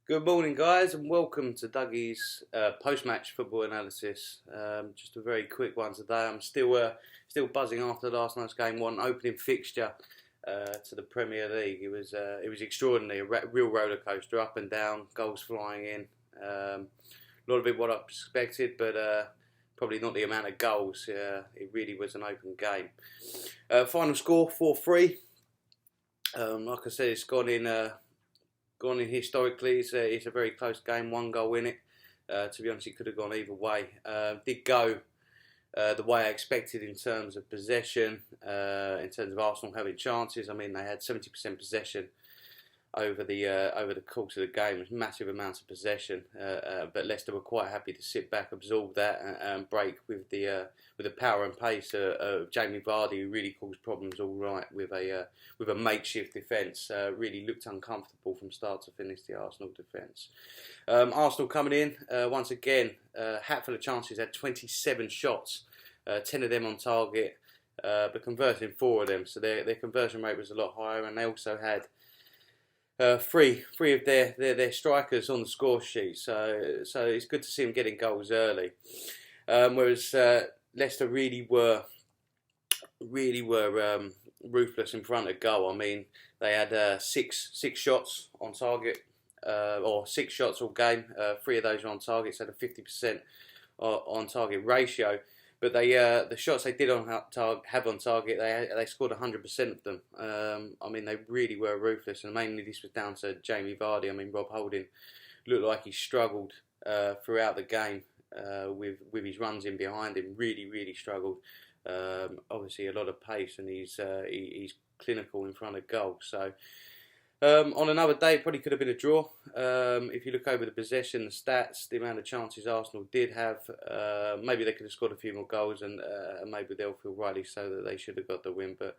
Good morning, guys, and welcome to Dougie's post-match football analysis. Just a very quick one today. I'm still buzzing after last night's game. One opening fixture to the Premier League. It was extraordinary. Real roller coaster, up and down, goals flying in. A lot of it what I expected, but probably not the amount of goals. It really was an open game. Final score 4-3. Like I said, it's gone in historically. It's a very close game, one goal in it. To be honest, it could have gone either way. Did go the way I expected in terms of possession, in terms of Arsenal having chances. I mean, they had 70% possession over the course of the game. It was massive amounts of possession, but Leicester were quite happy to sit back, absorb that, and break with the power and pace of Jamie Vardy, who really caused problems all right with a makeshift defence. Really looked uncomfortable from start to finish, the Arsenal defence. Arsenal coming in once again, hatful of chances, had 27 shots, 10 of them on target, but converting 4 of them, so their conversion rate was a lot higher, and they also had three of their strikers on the score sheet, so it's good to see them getting goals early. Whereas Leicester really were ruthless in front of goal. I mean, they had six shots on target, or 6 shots all game. 3 of those were on target, so had a 50% on target ratio. But the shots they did have on target, they scored 100% of them. I mean, they really were ruthless, and mainly this was down to Jamie Vardy. I mean, Rob Holding looked like he struggled throughout the game with his runs in behind him. Really struggled. Obviously, a lot of pace, and he's clinical in front of goal. So. On another day, it probably could have been a draw. If you look over the possession, the stats, the amount of chances Arsenal did have, maybe they could have scored a few more goals, and maybe they'll feel rightly so that they should have got the win. But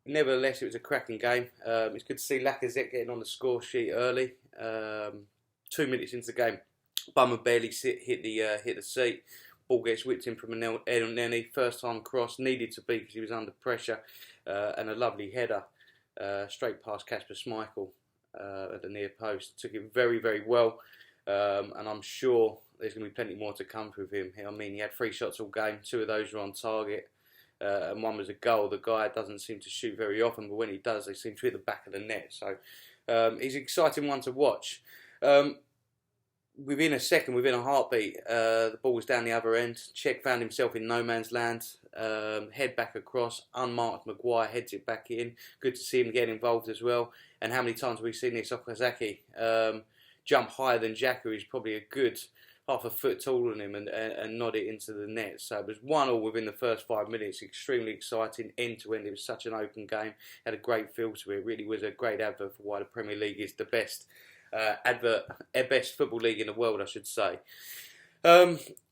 nevertheless, it was a cracking game. It's good to see Lacazette getting on the score sheet early. 2 minutes into the game, Bummer barely hit the seat. Ball gets whipped in from El Neni. First time cross, needed to be because he was under pressure, and a lovely header. Straight past Kasper Schmeichel at the near post. Took it very well, and I'm sure there's going to be plenty more to come with him. I mean, he had 3 shots all game, 2 of those were on target, and 1 was a goal. The guy doesn't seem to shoot very often, but when he does, they seem to hit the back of the net. So he's an exciting one to watch. Within a heartbeat, the ball was down the other end. Cech found himself in no man's land. Head back across, unmarked Maguire heads it back in. Good to see him get involved as well. And how many times have we seen this Okazaki jump higher than Xhaka, who's probably a good half a foot taller than him, and nod it into the net. So it was 1-1 within the first 5 minutes. Extremely exciting, end to end. It was such an open game. Had a great feel to it. It really was a great advert for why the Premier League is the best best football league in the world, I should say.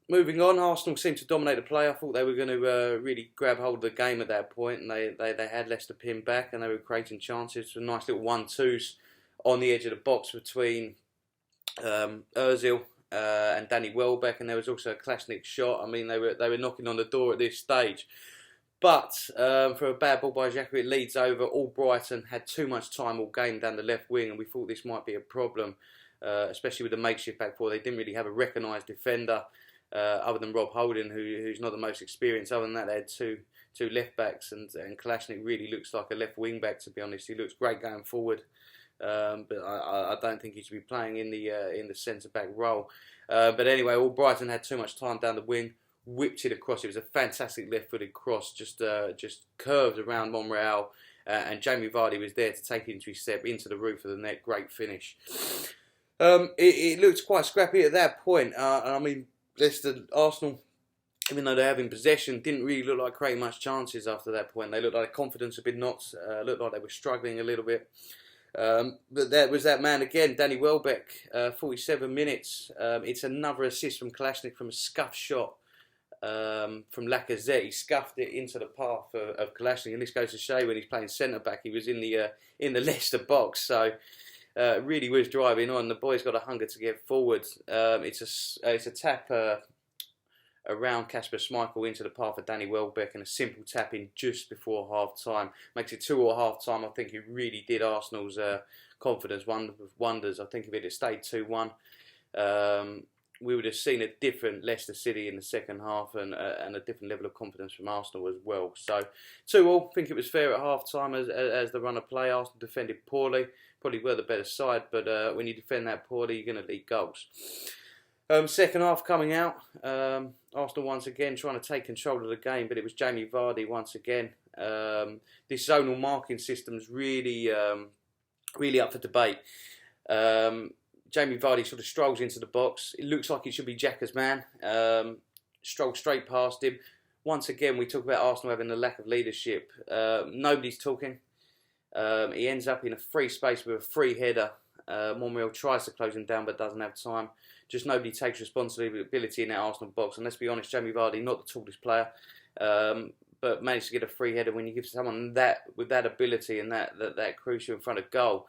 Moving on, Arsenal seemed to dominate the play. I thought they were going to really grab hold of the game at that point, and they had Leicester pinned back, and they were creating chances. Some nice little 1-2s on the edge of the box between Ozil and Danny Welbeck, and there was also a Klasnic shot. I mean, they were knocking on the door at this stage. But for a bad ball by Xhaka, it leads over. Albrighton had too much time all game down the left wing, and we thought this might be a problem, especially with the makeshift back four. They didn't really have a recognised defender other than Rob Holding, who's not the most experienced. Other than that, they had two left backs, and Kalashnik really looks like a left wing back, to be honest. He looks great going forward, but I don't think he should be playing in the centre back role. But anyway, Albrighton had too much time down the wing. Whipped it across. It was a fantastic left-footed cross, just curved around Monreal, and Jamie Vardy was there to take it into his step into the roof of the net. Great finish. It looked quite scrappy at that point. I mean, Arsenal, even though they're having possession, didn't really look like creating much chances after that point. They looked like their confidence had been knocked. Looked like they were struggling a little bit. But there was that man again, Danny Welbeck, 47 minutes. It's another assist from Kalashnik from a scuff shot. From Lacazette. He scuffed it into the path of Kalashnik, and this goes to show when he's playing centre back, he was in the Leicester box, so really was driving on. The boy's got a hunger to get forward. It's a tap around Kasper Schmeichel into the path of Danny Welbeck, and a simple tap in just before half time makes it 2-2 half time. I think it really did Arsenal's confidence wonders. I think if it had stayed 2-1, we would have seen a different Leicester City in the second half and a different level of confidence from Arsenal as well. So 2-2, I think it was fair at half-time as the run of play. Arsenal defended poorly, probably were the better side, but when you defend that poorly, you're going to leak goals. Second half coming out, Arsenal once again trying to take control of the game, but it was Jamie Vardy once again. This zonal marking system's really up for debate. Jamie Vardy sort of strolls into the box. It looks like it should be Xhaka's man. Strolls straight past him. Once again, we talk about Arsenal having a lack of leadership. Nobody's talking. He ends up in a free space with a free header. Monreal tries to close him down but doesn't have time. Just nobody takes responsibility in that Arsenal box. And let's be honest, Jamie Vardy, not the tallest player, but managed to get a free header. When you give someone that with that ability and that crucial in front of goal,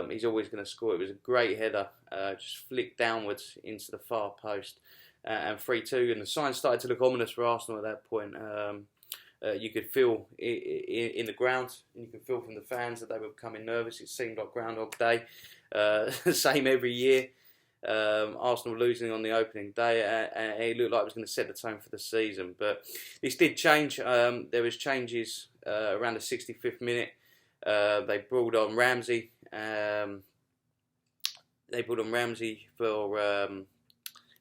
he's always going to score. It was a great header, just flicked downwards into the far post, and 3-2. And the signs started to look ominous for Arsenal at that point. You could feel in the ground, and you could feel from the fans that they were becoming nervous. It seemed like Groundhog Day, same every year. Arsenal losing on the opening day, and it looked like it was going to set the tone for the season. But this did change. There was changes around the 65th minute. They brought on Ramsey. They brought on Ramsey for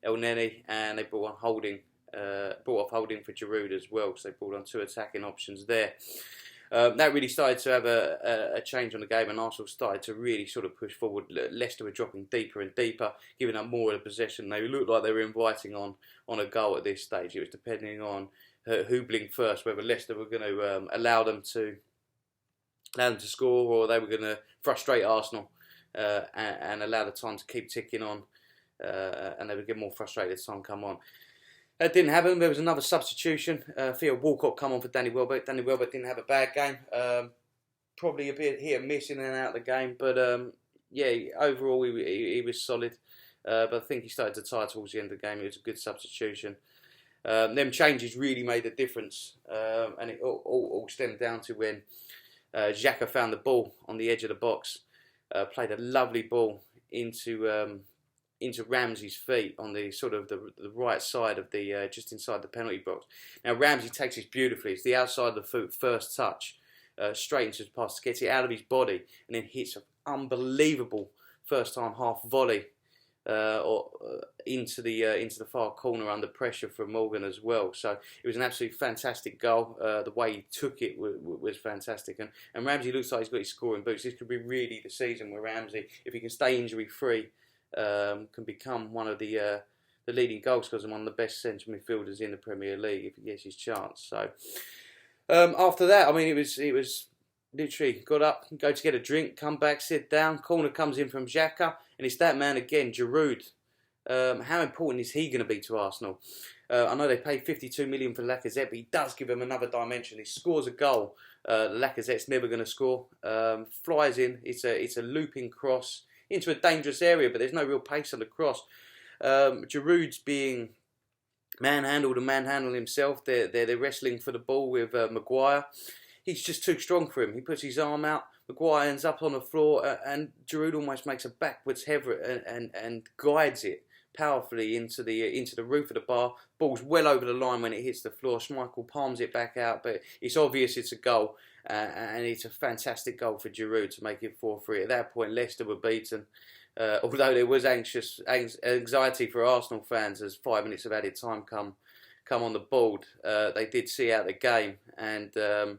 El Neni, and they brought off Holding for Giroud as well. So they brought on 2 attacking options there. That really started to have a change on the game, and Arsenal started to really sort of push forward. Leicester were dropping deeper and deeper, giving up more of the possession. They looked like they were inviting on a goal at this stage. It was depending on who blinked first, whether Leicester were going to allow them to score, or they were going to frustrate Arsenal and allow the time to keep ticking on, and they would get more frustrated as time come on. That didn't happen. There was another substitution. Theo Walcott come on for Danny Welbeck. Danny Welbeck didn't have a bad game. Probably a bit hit and miss in and out of the game, but yeah, overall he was solid. But I think he started to tire towards the end of the game. It was a good substitution. Them changes really made a difference, and it all stemmed down to when Xhaka found the ball on the edge of the box, played a lovely ball into Ramsey's feet on the sort of the right side of the just inside the penalty box. Now Ramsey takes this beautifully. It's the outside of the foot first touch, straight into his pass, gets it out of his body, and then hits an unbelievable first time half volley into the far corner under pressure from Morgan as well. So it was an absolutely fantastic goal. The way he took it was fantastic, and Ramsey looks like he's got his scoring boots. This could be really the season where Ramsey, if he can stay injury free, can become one of the leading goal scorers and one of the best central midfielders in the Premier League if he gets his chance. So after that, I mean, it was literally got up, go to get a drink, come back, sit down. Corner comes in from Xhaka, and it's that man again, Giroud. How important is he going to be to Arsenal? I know they paid 52 million for Lacazette, but he does give him another dimension. He scores a goal. Lacazette's never going to score. Flies in. It's a looping cross into a dangerous area, but there's no real pace on the cross. Giroud's being manhandled and manhandling himself. They're wrestling for the ball with Maguire. He's just too strong for him. He puts his arm out. Maguire ends up on the floor, and Giroud almost makes a backwards header and guides it powerfully into the roof of the bar. Ball's well over the line when it hits the floor. Schmeichel palms it back out, but it's obvious it's a goal, and it's a fantastic goal for Giroud to make it 4-3. At that point, Leicester were beaten, although there was anxiety for Arsenal fans as 5 minutes of added time come on the board. They did see out the game, and yeah,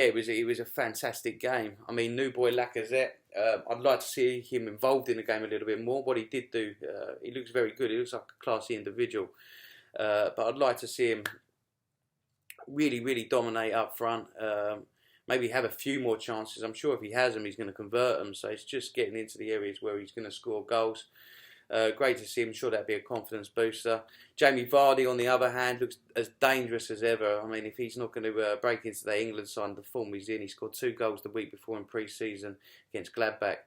it was a fantastic game. I mean, new boy Lacazette, I'd like to see him involved in the game a little bit more. What he did do, he looks very good. He looks like a classy individual. But I'd like to see him really, really dominate up front. Maybe have a few more chances. I'm sure if he has them, he's going to convert them. So it's just getting into the areas where he's going to score goals. Great to see him. Sure, that'd be a confidence booster. Jamie Vardy, on the other hand, looks as dangerous as ever. I mean, if he's not going to break into the England side, the form he's in, he scored 2 goals the week before in pre-season against Gladbach.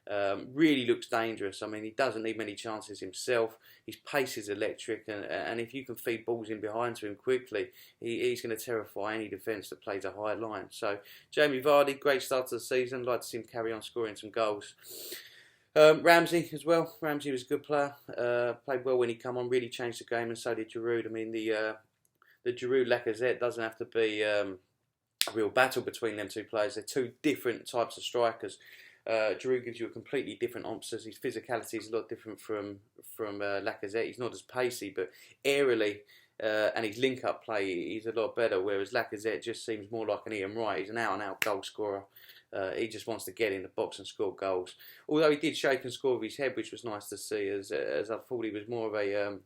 Really looks dangerous. I mean, he doesn't need many chances himself. His pace is electric, and if you can feed balls in behind to him quickly, he's going to terrify any defence that plays a high line. So, Jamie Vardy, great start to the season. Like to see him carry on scoring some goals. Ramsey as well. Ramsey was a good player. Played well when he came on. Really changed the game, and so did Giroud. I mean, the Giroud-Lacazette doesn't have to be a real battle between them two players. They're two different types of strikers. Giroud gives you a completely different emphasis. His physicality is a lot different from Lacazette. He's not as pacey, but aerially and his link-up play, he's a lot better. Whereas Lacazette just seems more like an Ian Wright. He's an out-and-out goal scorer. He just wants to get in the box and score goals. Although he did shake and score with his head, which was nice to see, as I thought he was more of a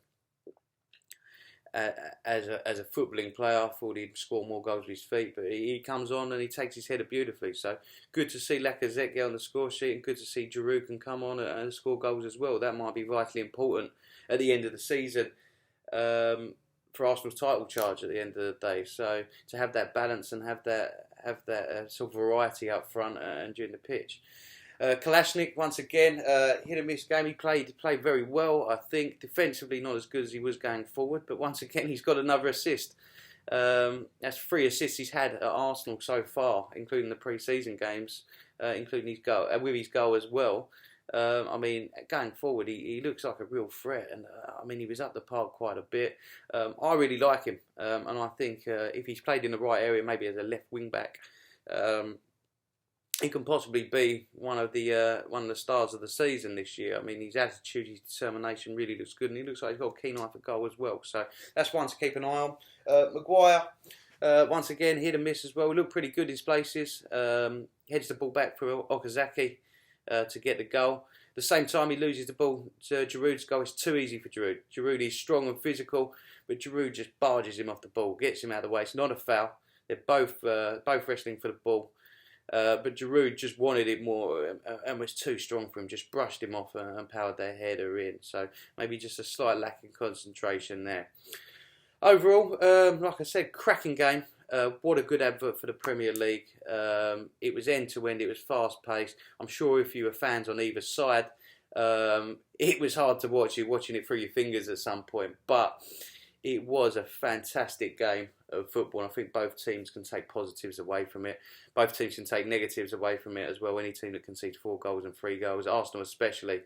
as a footballing player. I thought he'd score more goals with his feet, but he comes on and he takes his header beautifully. So good to see Lacazette get on the score sheet, and good to see Giroud can come on and score goals as well. That might be vitally important at the end of the season for Arsenal's title charge at the end of the day. So to have that balance and have that sort of variety up front and during the pitch. Kalashnik, once again, hit and miss game. He played very well, I think. Defensively, not as good as he was going forward, but once again, he's got another assist. That's 3 assists he's had at Arsenal so far, including the pre-season games, including his goal, with his goal as well. I mean, going forward, he looks like a real threat, and I mean, he was up the park quite a bit. I really like him, and I think if he's played in the right area, maybe as a left wing back, he can possibly be one of the stars of the season this year. I mean, his attitude, his determination really looks good, and he looks like he's got a keen eye for goal as well. So that's one to keep an eye on. Maguire, once again, hit and miss as well. He looked pretty good in his places. Heads the ball back for Okazaki to get the goal. At the same time, he loses the ball to Giroud's goal. It's too easy for Giroud. Giroud is strong and physical, but Giroud just barges him off the ball, gets him out of the way. It's not a foul. They're both wrestling for the ball. But Giroud just wanted it more and was too strong for him, just brushed him off and powered their header in. So maybe just a slight lack in concentration there. Overall, like I said, cracking game. What a good advert for the Premier League. It was end-to-end, it was fast-paced. I'm sure if you were fans on either side, it was hard to watch. You're watching it through your fingers at some point. But it was a fantastic game of football. And I think both teams can take positives away from it. Both teams can take negatives away from it as well. Any team that concedes 4 goals and 3 goals, Arsenal especially,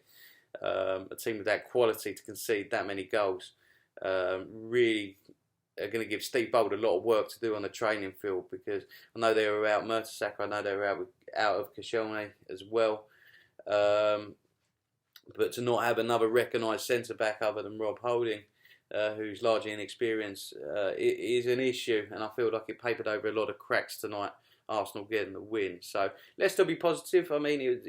a team with that quality to concede that many goals, really are going to give Steve Bold a lot of work to do on the training field, because I know they were without Mertesacker, I know they were out of Koscielny as well. But to not have another recognised centre-back other than Rob Holding, who's largely inexperienced, is an issue, and I feel like it papered over a lot of cracks tonight, Arsenal getting the win. So let's still be positive. I mean,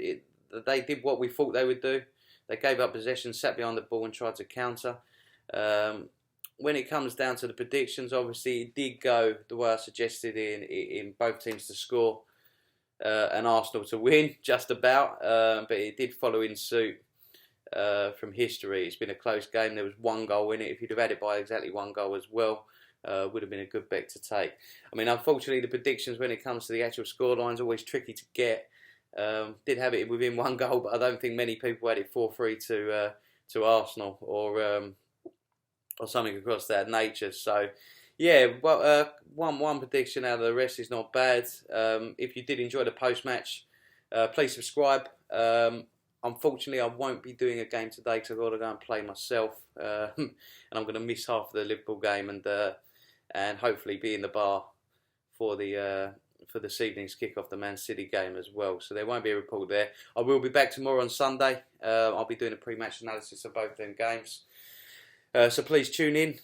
they did what we thought they would do. They gave up possession, sat behind the ball and tried to counter. When it comes down to the predictions, obviously it did go the way I suggested in both teams to score and Arsenal to win, just about, but it did follow in suit. From history, it's been a close game. There was 1 goal in it. If you'd have had it by exactly 1 goal as well, would have been a good bet to take. I mean, unfortunately, the predictions when it comes to the actual scoreline is always tricky to get. Did have it within 1 goal, but I don't think many people had it 4-3 to Arsenal or something across that nature. So, yeah, well, one prediction out of the rest is not bad. If you did enjoy the post-match, please subscribe. Unfortunately, I won't be doing a game today because I've got to go and play myself, and I'm going to miss half of the Liverpool game and hopefully be in the bar for this evening's kick-off the Man City game as well. So there won't be a report there. I will be back tomorrow on Sunday. I'll be doing a pre-match analysis of both them games. So please tune in.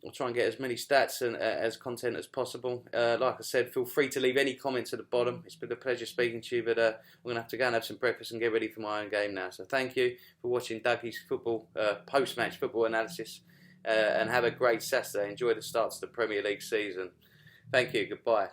I'll try and get as many stats and as content as possible. Like I said, feel free to leave any comments at the bottom. It's been a pleasure speaking to you, but I'm going to have to go and have some breakfast and get ready for my own game now. So thank you for watching Dougie's football post-match football analysis, and have a great Saturday. Enjoy the start to the Premier League season. Thank you. Goodbye.